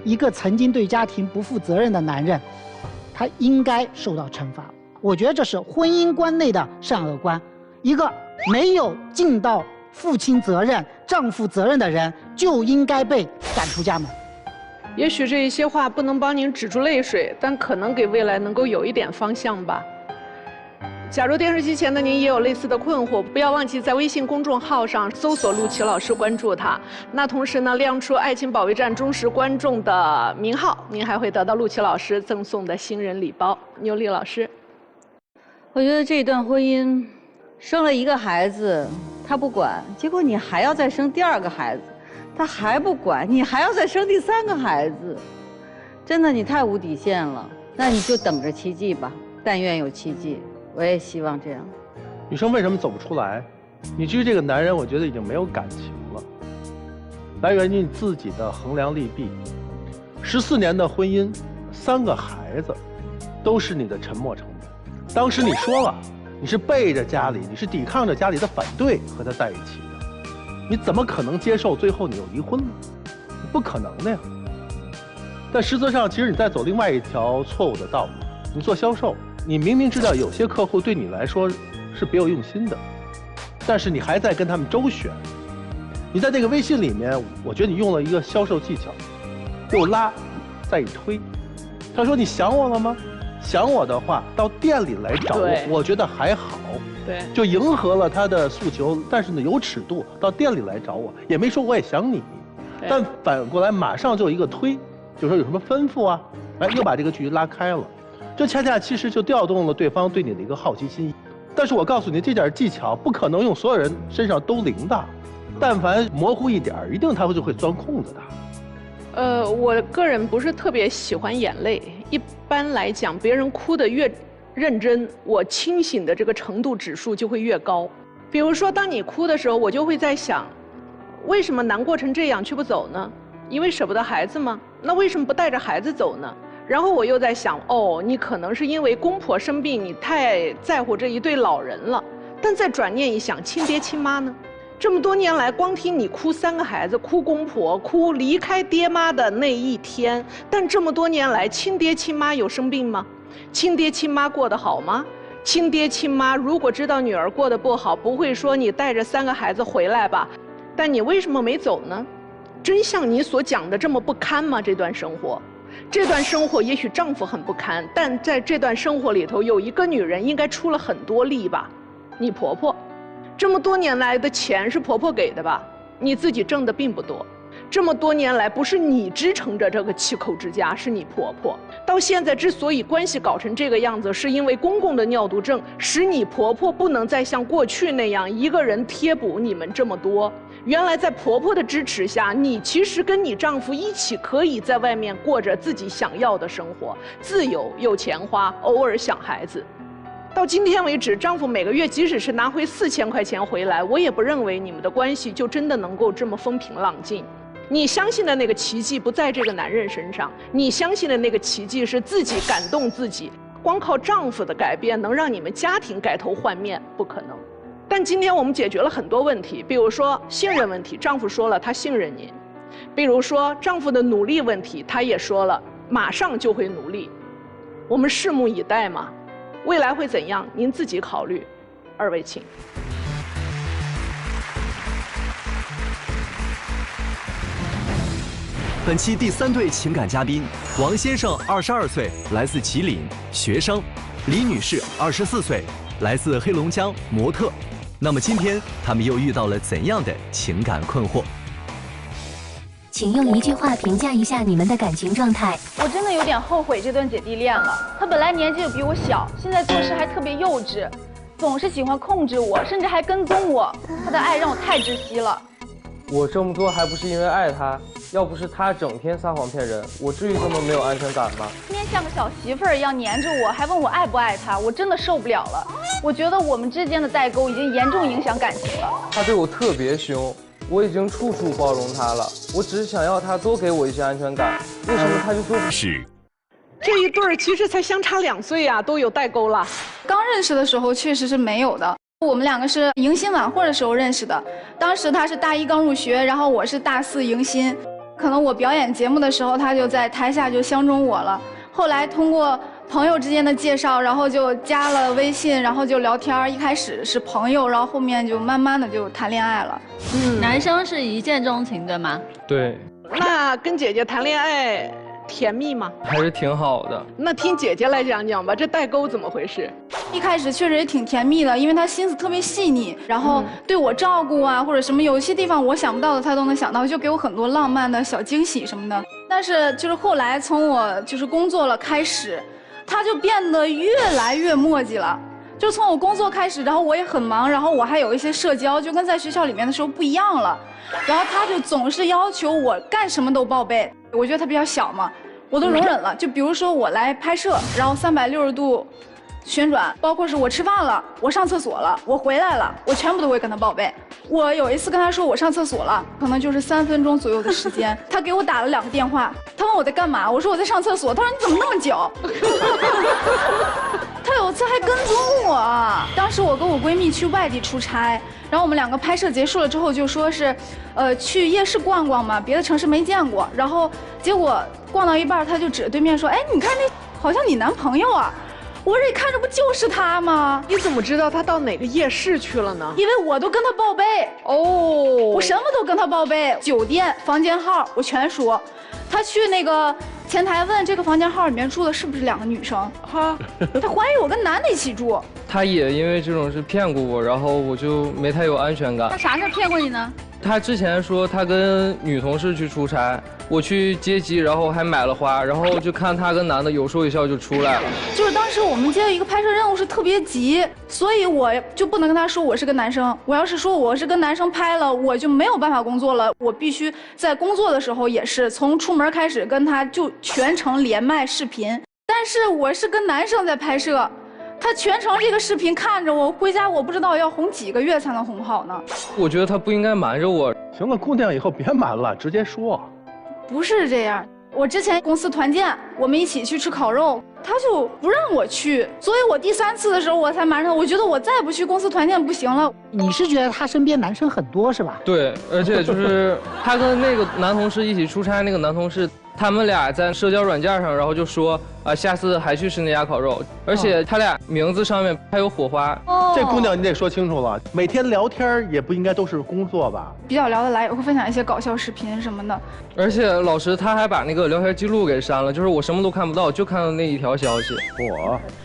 一个曾经对家庭不负责任的男人，他应该受到惩罚。我觉得这是婚姻观内的善恶观。一个没有尽到父亲责任、丈夫责任的人，就应该被赶出家门。也许这一些话不能帮您止住泪水，但可能给未来能够有一点方向吧。假如电视机前的您也有类似的困惑，不要忘记在微信公众号上搜索陆琪老师，关注他。那同时呢，亮出爱情保卫战忠实观众的名号，您还会得到陆琪老师赠送的新人礼包。牛丽老师，我觉得这段婚姻，生了一个孩子他不管，结果你还要再生第2个孩子，他还不管，你还要再生第3个孩子，真的你太无底线了。那你就等着奇迹吧，但愿有奇迹。我也希望这样。女生为什么走不出来？你对于这个男人，我觉得已经没有感情了，来源于你自己的衡量利弊。14年的婚姻，3个孩子，都是你的沉没成本。当时你说了，你是背着家里，你是抵抗着家里的反对和他在一起的，你怎么可能接受最后你又离婚呢？不可能的呀。但实则上，其实你在走另外一条错误的道路。你做销售，你明明知道有些客户对你来说是别有用心的，但是你还在跟他们周旋。你在那个微信里面，我觉得你用了一个销售技巧，又拉再一推。他说：“你想我了吗？想我的话，到店里来找我，我觉得还好。”对，就迎合了他的诉求，但是呢有尺度，到店里来找我，也没说我也想你。但反过来马上就有一个推，就说有什么吩咐啊，哎，又把这个距离拉开了。这恰恰其实就调动了对方对你的一个好奇心。但是我告诉你，这点技巧不可能用所有人身上都灵的，但凡模糊一点，一定他就会钻空子的。我个人不是特别喜欢眼泪。一般来讲，别人哭得越认真，我清醒的这个程度指数就会越高。比如说，当你哭的时候，我就会在想，为什么难过成这样却不走呢？因为舍不得孩子吗？那为什么不带着孩子走呢？然后我又在想，哦，你可能是因为公婆生病，你太在乎这一对老人了。但再转念一想，亲爹亲妈呢？这么多年来，光听你哭3个孩子，哭公婆，哭离开爹妈的那一天，但这么多年来，亲爹亲妈有生病吗？亲爹亲妈过得好吗？亲爹亲妈如果知道女儿过得不好，不会说你带着3个孩子回来吧？但你为什么没走呢？真像你所讲的这么不堪吗？这段生活，这段生活也许丈夫很不堪，但在这段生活里头，有一个女人应该出了很多力吧？你婆婆，这么多年来的钱是婆婆给的吧？你自己挣的并不多。这么多年来，不是你支撑着这个7口之家，是你婆婆。到现在之所以关系搞成这个样子，是因为公共的尿毒症使你婆婆不能再像过去那样一个人贴补你们这么多。原来在婆婆的支持下，你其实跟你丈夫一起可以在外面过着自己想要的生活，自由有钱花，偶尔想孩子。到今天为止，丈夫每个月即使是拿回4000块钱回来，我也不认为你们的关系就真的能够这么风平浪静。你相信的那个奇迹不在这个男人身上，你相信的那个奇迹是自己感动自己，光靠丈夫的改变能让你们家庭改头换面，不可能。但今天我们解决了很多问题，比如说信任问题，丈夫说了他信任您；比如说丈夫的努力问题，他也说了马上就会努力。我们拭目以待嘛，未来会怎样，您自己考虑。二位请。本期第3对情感嘉宾，王先生22岁，来自吉林，学生；李女士24岁，来自黑龙江，模特。那么今天他们又遇到了怎样的情感困惑？请用1句话评价一下你们的感情状态。我真的有点后悔这段姐弟恋了。他本来年纪就比我小，现在做事还特别幼稚，总是喜欢控制我，甚至还跟踪我。他的爱让我太窒息了。我这么做还不是因为爱他，要不是他整天撒谎骗人，我至于这么没有安全感吗？天天像个小媳妇儿一样黏着我，还问我爱不爱他，我真的受不了了。我觉得我们之间的代沟已经严重影响感情了。他对我特别凶，我已经处处包容他了，我只是想要他多给我一些安全感，为什么他就做不是？这一对儿其实才相差2岁啊，都有代沟了。刚认识的时候确实是没有的。我们2个是迎新晚会的时候认识的，当时他是大1刚入学，然后我是大4迎新。可能我表演节目的时候，他就在台下就相中我了。后来通过朋友之间的介绍，然后就加了微信，然后就聊天。一开始是朋友，然后后面就慢慢的就谈恋爱了。男生是一见钟情对吗？对。那跟姐姐谈恋爱，甜蜜吗？还是挺好的。那听姐姐来讲讲吧，这代沟怎么回事？一开始确实也挺甜蜜的，因为他心思特别细腻，然后对我照顾啊，或者什么有些地方我想不到的他都能想到，就给我很多浪漫的小惊喜什么的。但是就是后来从我就是工作了开始，他就变得越来越磨叽了。就从我工作开始，然后我也很忙，然后我还有一些社交，就跟在学校里面的时候不一样了。然后他就总是要求我干什么都报备，我觉得他比较小嘛，我都容忍了。就比如说我来拍摄，然后360度旋转，包括是我吃饭了，我上厕所了，我回来了，我全部都会跟他报备。我有一次跟他说我上厕所了，可能就是3分钟左右的时间，他给我打了2个电话，他问我在干嘛，我说我在上厕所，他说你怎么那么久？他有次还跟踪我，当时我跟我闺蜜去外地出差，然后我们2个拍摄结束了之后就说是，去夜市逛逛嘛，别的城市没见过，然后结果逛到一半，他就指着对面说，哎，你看那好像你男朋友啊。我说你看着不就是他吗？你怎么知道他到哪个夜市去了呢？因为我都跟他报备哦，我什么都跟他报备，酒店、房间号我全说。他去那个前台问这个房间号里面住的是不是2个女生，哈，他怀疑我跟男的一起住。他也因为这种事骗过我，然后我就没太有安全感。他啥事骗过你呢？他之前说他跟女同事去出差，我去接机，然后还买了花，然后就看他跟男的有说有笑就出来了。就是当时我们接了一个拍摄任务是特别急，所以我就不能跟他说我是个男生。我要是说我是跟男生拍了，我就没有办法工作了。我必须在工作的时候也是从出门开始跟他就全程连麦视频，但是我是跟男生在拍摄。他全程这个视频看着我，回家我不知道要哄几个月才能哄好呢。我觉得他不应该瞒着我。行了，姑娘，以后别瞒了，直接说。不是这样，我之前公司团建，我们一起去吃烤肉，他就不让我去，所以我第3次的时候我才瞒着他。我觉得我再不去公司团建不行了。你是觉得他身边男生很多是吧？对，而且就是他跟那个男同事一起出差，那个男同事。他们俩在社交软件上，然后就说啊，下次还去吃那家烤肉，而且他俩名字上面还有火花。哦，这姑娘你得说清楚了，每天聊天也不应该都是工作吧？比较聊得来，也会分享一些搞笑视频什么的。而且老师他还把那个聊天记录给删了，就是我什么都看不到，就看到那一条消息。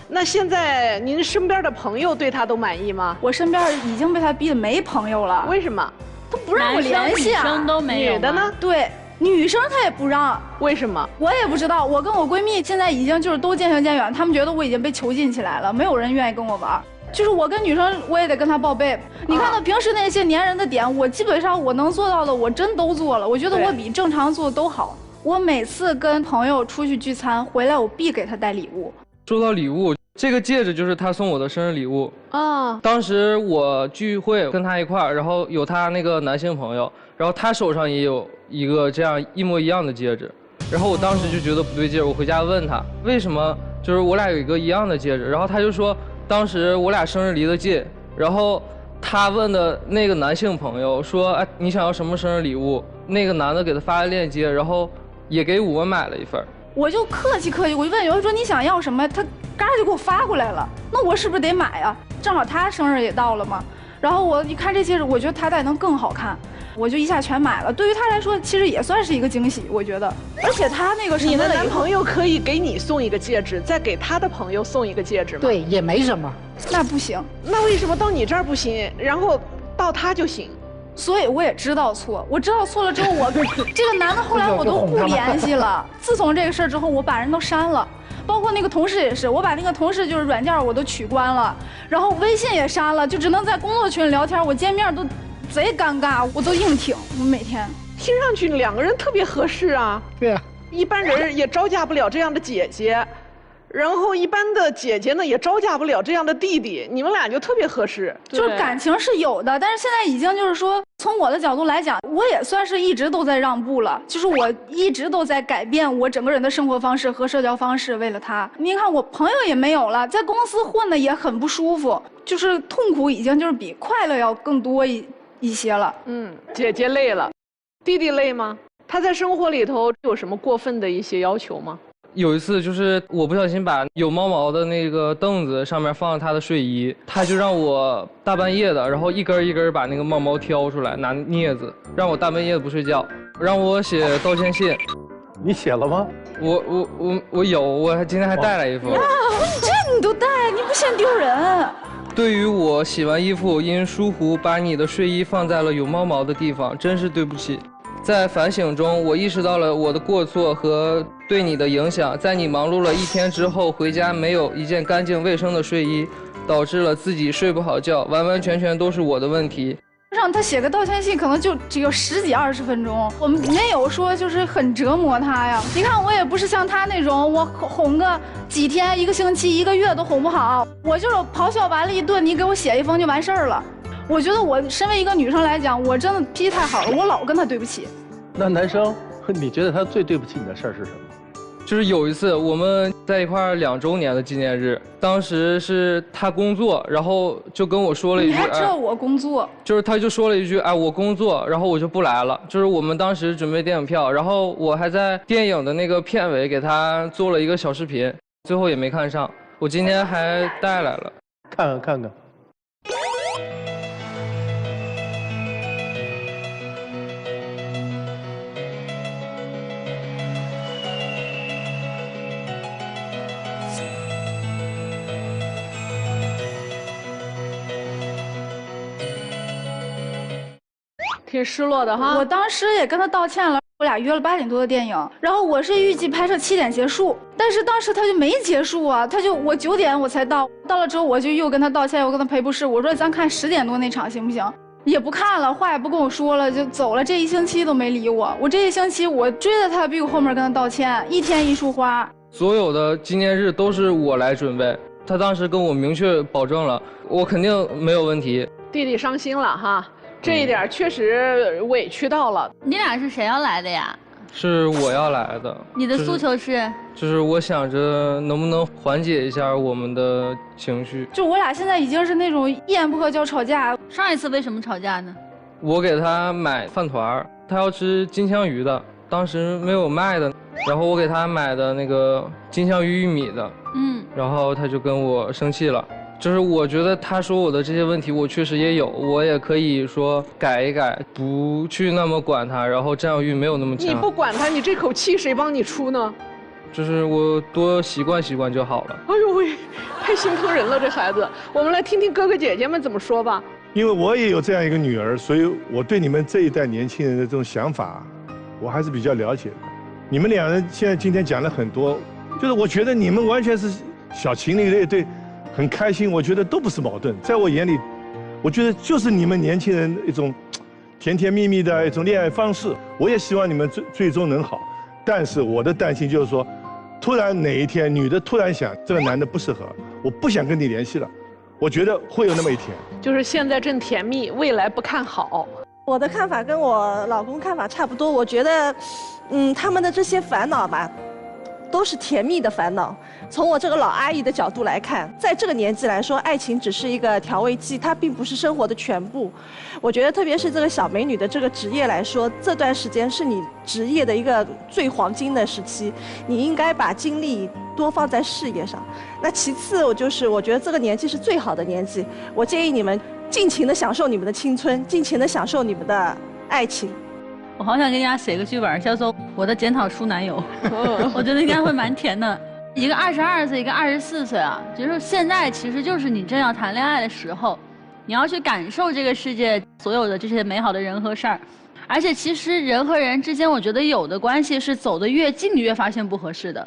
那现在您身边的朋友对他都满意吗？我身边已经被他逼得没朋友了。为什么？他不让我联系啊。男生都没有。女的呢？对。女生她也不让，为什么？我也不知道。我跟我闺蜜现在已经就是都渐行渐远，她们觉得我已经被囚禁起来了，没有人愿意跟我玩。就是我跟女生，我也得跟她报备。你看她平时那些粘人的点，我基本上我能做到的，我真都做了。我觉得我比正常做的都好。我每次跟朋友出去聚餐回来，我必给她带礼物。说到礼物，这个戒指就是他送我的生日礼物啊。当时我聚会跟他一块儿，然后有他那个男性朋友，然后他手上也有一个这样一模一样的戒指，然后我当时就觉得不对劲，我回家问他为什么，就是我俩有一个一样的戒指，然后他就说当时我俩生日离得近，然后他问的那个男性朋友说，哎，你想要什么生日礼物？那个男的给他发了链接，然后也给我买了一份。我就客气，我就问有人说你想要什么，他嘎就给我发过来了，那我是不是得买啊？正好他生日也到了嘛，然后我一看这戒指，我觉得他戴能更好看，我就一下全买了。对于他来说，其实也算是一个惊喜，我觉得。而且他那个你的男朋友可以给你送一个戒指，再给他的朋友送一个戒指吗？对，也没什么。那不行。那为什么到你这儿不行，然后到他就行？所以我也知道错，我知道错了之后，我这个男的后来我都不联系了。自从这个事儿之后，我把人都删了，包括那个同事也是，我把那个同事就是软件我都取关了，然后微信也删了，就只能在工作群里聊天，我见面都贼尴尬，我都硬挺，我每天。听上去2个人特别合适啊。对啊。一般人也招架不了这样的姐姐。然后一般的姐姐呢也招架不了这样的弟弟，你们俩就特别合适。就是感情是有的，但是现在已经就是说，从我的角度来讲，我也算是一直都在让步了，就是我一直都在改变我整个人的生活方式和社交方式，为了他。你看我朋友也没有了，在公司混的也很不舒服，就是痛苦已经就是比快乐要更多一些了。姐姐累了，弟弟累吗？他在生活里头有什么过分的一些要求吗？有一次就是我不小心把有猫毛的那个凳子上面放了他的睡衣，他就让我大半夜的，然后一根一根把那个猫毛挑出来，拿镊子让我大半夜的不睡觉，让我写道歉信。你写了吗？我有，我今天还带了一副。啊，这你都带，你不嫌丢人？对于我洗完衣服因疏忽把你的睡衣放在了有猫毛的地方，真是对不起。在反省中，我意识到了我的过错和对你的影响。在你忙碌了一天之后回家没有一件干净卫生的睡衣，导致了自己睡不好觉，完完全全都是我的问题。让他写个道歉信，可能就只有10几20分钟，我们没有说就是很折磨他呀。你看我也不是像他那种，我哄个几天、1个星期、1个月都哄不好，我就是咆哮完了一顿，你给我写一封就完事儿了。我觉得我身为一个女生来讲，我真的脾气太好了，我老跟他对不起。那男生，你觉得他最对不起你的事儿是什么？就是有一次我们在一块儿2周年的纪念日，当时是他工作，然后就跟我说了一句，你还知道我工作？就是他就说了一句，哎，我工作，然后我就不来了。就是我们当时准备电影票，然后我还在电影的那个片尾给他做了一个小视频，最后也没看上。我今天还带来了，看看。挺失落的哈。我当时也跟他道歉了，我俩约了8点多的电影，然后我是预计拍摄7点结束，但是当时他就没结束啊，我9点我才到了之后我就又跟他道歉，我跟他赔不是，我说咱看10点多那场行不行？也不看了，话也不跟我说了，就走了。这1星期都没理我，我这1星期我追着他屁股后面跟他道歉，一天一束花。所有的纪念日都是我来准备，他当时跟我明确保证了，我肯定没有问题。弟弟伤心了哈。这一点确实委屈到了。你俩是谁要来的呀？是我要来的。你的诉求是？就是我想着能不能缓解一下我们的情绪。就我俩现在已经是那种一言不合就要吵架。上一次为什么吵架呢？我给他买饭团，他要吃金枪鱼的，当时没有卖的，然后我给他买的那个金枪鱼玉米的，然后他就跟我生气了。就是我觉得他说我的这些问题，我确实也有，我也可以说改一改，不去那么管他，然后占有欲没有那么强。你不管他，你这口气谁帮你出呢？就是我多习惯习惯就好了。哎呦喂，太心疼人了这孩子。我们来听听哥哥姐姐们怎么说吧。因为我也有这样一个女儿，所以我对你们这一代年轻人的这种想法，我还是比较了解的。你们2人现在今天讲了很多，就是我觉得你们完全是小情侣乐队。很开心，我觉得都不是矛盾。在我眼里，我觉得就是你们年轻人一种甜甜蜜蜜的一种恋爱方式。我也希望你们最终能好，但是我的担心就是说，突然哪一天女的突然想这个男的不适合，我不想跟你联系了，我觉得会有那么一天。就是现在正甜蜜，未来不看好。我的看法跟我老公看法差不多，我觉得，他们的这些烦恼吧。都是甜蜜的烦恼。从我这个老阿姨的角度来看，在这个年纪来说，爱情只是一个调味剂，它并不是生活的全部。我觉得，特别是这个小美女的这个职业来说，这段时间是你职业的一个最黄金的时期，你应该把精力多放在事业上。那其次，我觉得这个年纪是最好的年纪，我建议你们尽情的享受你们的青春，尽情的享受你们的爱情。我好想给人家写个剧本，叫做《我的检讨书男友》，我觉得应该会蛮甜的。一个22岁，一个24岁啊，就是现在其实就是你正要谈恋爱的时候，你要去感受这个世界所有的这些美好的人和事儿。而且其实人和人之间，我觉得有的关系是走得越近，你越发现不合适的。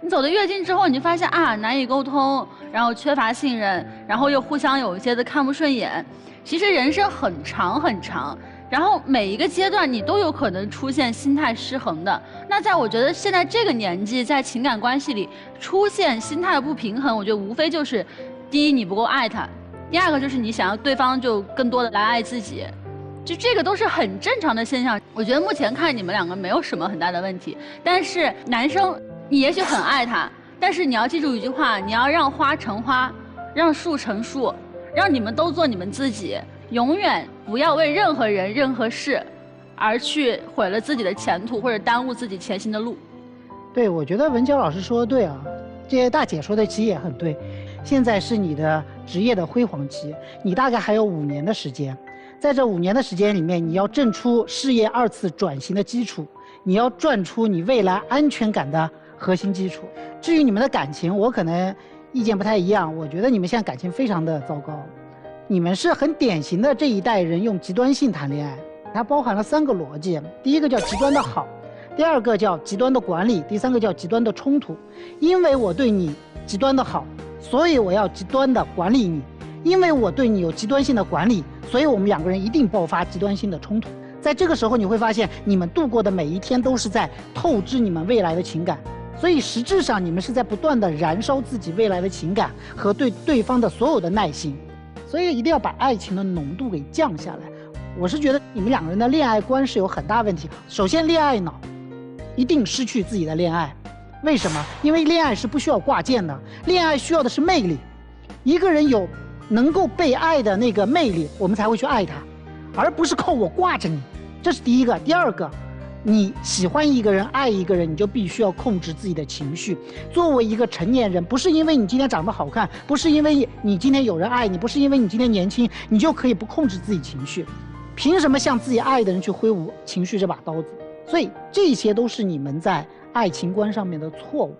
你走得越近之后，你就发现啊，难以沟通，然后缺乏信任，然后又互相有一些的看不顺眼。其实人生很长很长。然后每一个阶段你都有可能出现心态失衡的。那在我觉得现在这个年纪，在情感关系里出现心态不平衡，我觉得无非就是第一你不够爱他，第二个就是你想要对方就更多的来爱自己，就这个都是很正常的现象。我觉得目前看你们2个没有什么很大的问题。但是男生你也许很爱他，但是你要记住一句话，你要让花成花，让树成树，让你们都做你们自己。永远不要为任何人任何事而去毁了自己的前途，或者耽误自己前行的路。对，我觉得文娇老师说的对啊，这些大姐说的其实也很对。现在是你的职业的辉煌期，你大概还有5年的时间，在这5年的时间里面，你要挣出事业2次转型的基础，你要赚出你未来安全感的核心基础。至于你们的感情，我可能意见不太一样，我觉得你们现在感情非常的糟糕。你们是很典型的这一代人用极端性谈恋爱，它包含了3个逻辑。第一个叫极端的好，第二个叫极端的管理，第三个叫极端的冲突。因为我对你极端的好，所以我要极端的管理你。因为我对你有极端性的管理，所以我们2个人一定爆发极端性的冲突。在这个时候，你会发现你们度过的每一天都是在透支你们未来的情感，所以实质上你们是在不断的燃烧自己未来的情感和对对方的所有的耐心。所以一定要把爱情的浓度给降下来。我是觉得你们2个人的恋爱观是有很大问题。首先，恋爱脑一定失去自己的恋爱。为什么？因为恋爱是不需要挂件的，恋爱需要的是魅力。一个人有能够被爱的那个魅力，我们才会去爱他，而不是靠我挂着你。这是第一个。第二个，你喜欢一个人，爱一个人，你就必须要控制自己的情绪。作为一个成年人，不是因为你今天长得好看，不是因为你今天有人爱你，不是因为你今天年轻，你就可以不控制自己情绪。凭什么向自己爱的人去挥舞情绪这把刀子？所以这些都是你们在爱情观上面的错误。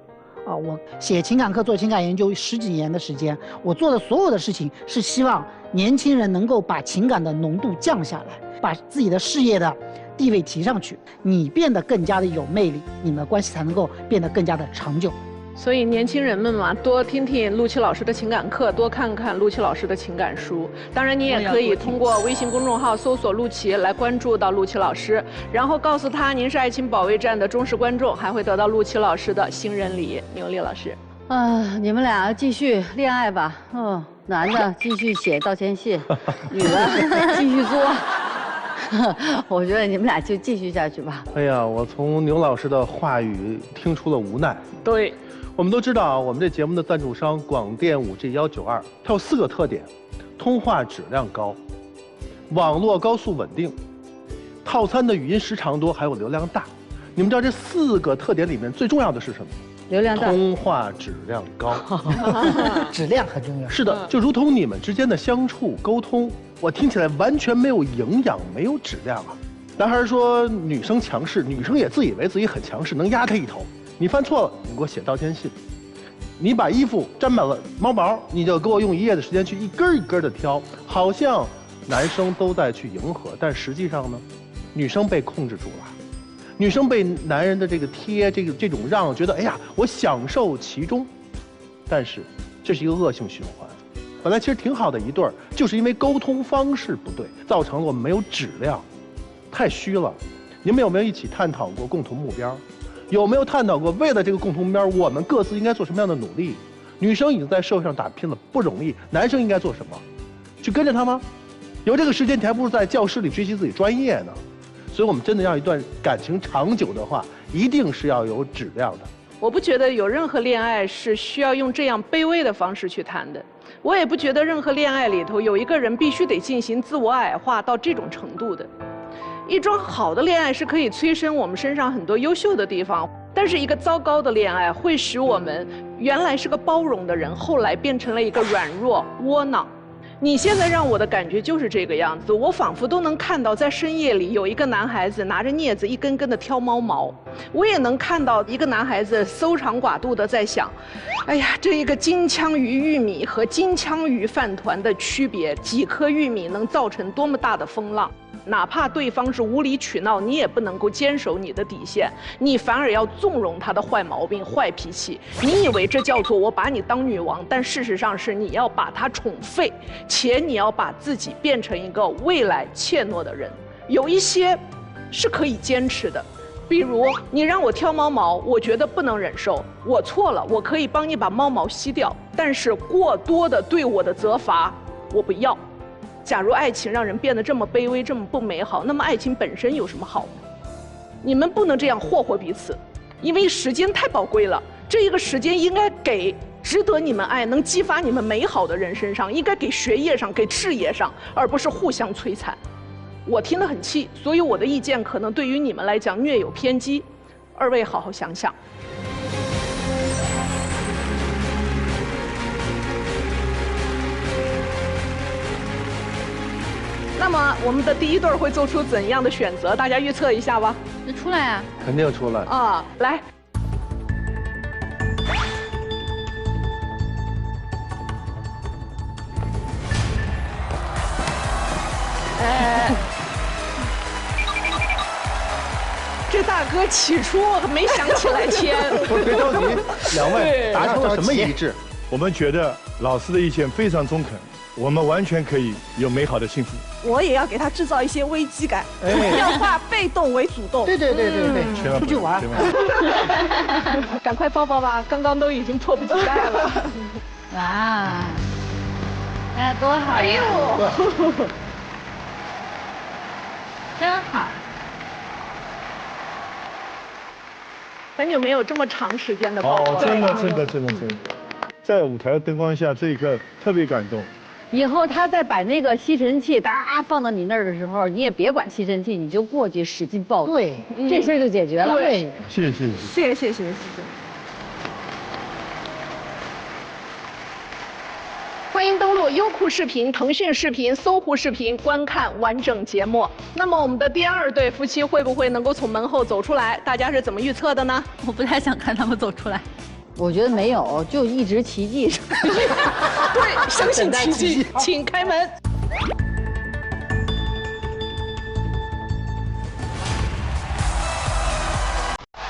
我写情感课做情感研究10几年的时间，我做的所有的事情是希望年轻人能够把情感的浓度降下来，把自己的事业的地位提上去，你变得更加的有魅力，你们的关系才能够变得更加的长久。所以年轻人们嘛，多听听陆琪老师的情感课，多看看陆琪老师的情感书。当然，你也可以通过微信公众号搜索陆琪来关注到陆琪老师，然后告诉他您是爱情保卫战的忠实观众，还会得到陆琪老师的新人礼。牛丽老师，你们俩继续恋爱吧。男的继续写道歉信，女的继续作。我觉得你们俩就继续下去吧。哎呀，我从牛老师的话语听出了无奈。对。我们都知道，我们这节目的赞助商广电5G192，它有4个特点：通话质量高，网络高速稳定，套餐的语音时长多，还有流量大。你们知道这4个特点里面最重要的是什么？流量大。通话质量高。质量很重要。是的，就如同你们之间的相处沟通，我听起来完全没有营养，没有质量啊。男孩说女生强势，女生也自以为自己很强势，能压他一头。你犯错了，你给我写道歉信；你把衣服沾满了猫毛，你就给我用1夜的时间去一根一根的挑，好像男生都在去迎合，但实际上呢，女生被控制住了，女生被男人的这个贴这种让，觉得哎呀我享受其中，但是这是一个恶性循环。本来其实挺好的一对儿，就是因为沟通方式不对，造成了我们没有质量，太虚了。你们有没有一起探讨过共同目标？有没有探讨过为了这个共同目标，我们各自应该做什么样的努力？女生已经在社会上打拼了，不容易，男生应该做什么？去跟着他吗？有这个时间，你还不如在教室里学习自己专业呢。所以我们真的要一段感情长久的话，一定是要有质量的。我不觉得有任何恋爱是需要用这样卑微的方式去谈的，我也不觉得任何恋爱里头有一个人必须得进行自我矮化到这种程度的。一桩好的恋爱是可以催生我们身上很多优秀的地方，但是一个糟糕的恋爱会使我们原来是个包容的人，后来变成了一个软弱窝囊。你现在让我的感觉就是这个样子，我仿佛都能看到在深夜里有一个男孩子拿着镊子一根根的挑猫毛，我也能看到一个男孩子搜肠刮肚的在想，哎呀，这一个金枪鱼玉米和金枪鱼饭团的区别，几颗玉米能造成多么大的风浪。哪怕对方是无理取闹，你也不能够坚守你的底线，你反而要纵容他的坏毛病、坏脾气。你以为这叫做我把你当女王，但事实上是你要把他宠废，且你要把自己变成一个未来怯懦的人。有一些是可以坚持的，比如你让我挑猫毛，我觉得不能忍受，我错了，我可以帮你把猫毛吸掉，但是过多的对我的责罚，我不要。假如爱情让人变得这么卑微、这么不美好，那么爱情本身有什么好呢？你们不能这样霍霍彼此，因为时间太宝贵了。这一个时间应该给值得你们爱、能激发你们美好的人身上，应该给学业上、给事业上，而不是互相摧残。我听得很气，所以我的意见可能对于你们来讲略有偏激，二位好好想想。那那么我们的第一对会做出怎样的选择？大家预测一下吧。那出来啊！肯定出来啊！来，哎，这大哥起初没想起来签。不是，别着急，两位达成了什么一致？我们觉得老师的意见非常中肯，我们完全可以有美好的幸福。我也要给他制造一些危机感，要化被动为主动。对，千万出去玩。赶快抱抱吧，刚刚都已经迫不及待了。哇，哎，多好！哎呦，真好。很久没有这么长时间的抱抱。哦，真的，在舞台灯光下，这一刻特别感动。以后他再把那个吸尘器哒放到你那儿的时候，你也别管吸尘器，你就过去使劲抱。对，这事儿就解决了。对，谢谢。欢迎登录优酷视频、腾讯视频、搜狐视频观看完整节目。那么我们的第二对夫妻会不会能够从门后走出来？大家是怎么预测的呢？我不太想看他们走出来。我觉得没有，就一直奇迹。对，相信奇迹，请开门。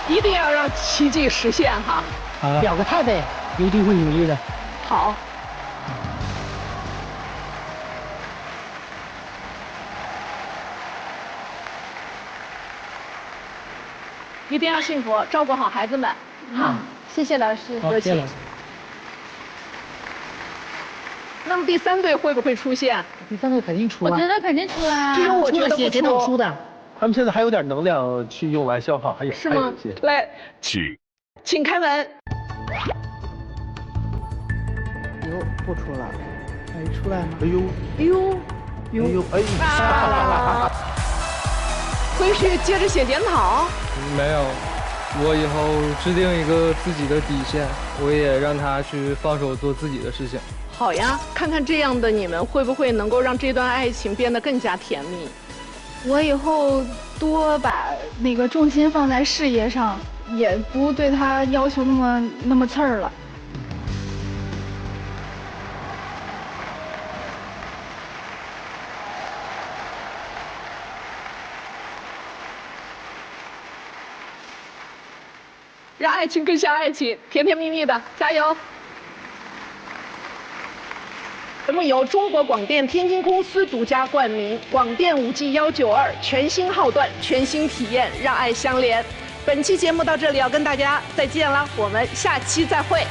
一定要让奇迹实现哈！表个态呗，一定会努力的。好。一定要幸福，照顾好孩子们。好，谢谢老师，好，谢谢老师。那么第三对会不会出现？第三对肯定出啊！我觉得肯定出来啊！只有我觉得不出。出的。他们现在还有点能量去用来消耗，还有是吗？来，请开门。哟，不出了，没出来吗？啊！回去接着写检讨。没有，我以后制定一个自己的底线，我也让他去放手做自己的事情。好呀，看看这样的你们会不会能够让这段爱情变得更加甜蜜。我以后多把那个重心放在事业上，也不对他要求那么刺儿了。让爱情更像爱情，甜甜蜜蜜的，加油！节目由中国广电天津公司独家冠名，广电5G192全新号段，全新体验，让爱相连。本期节目到这里要跟大家再见了，我们下期再会。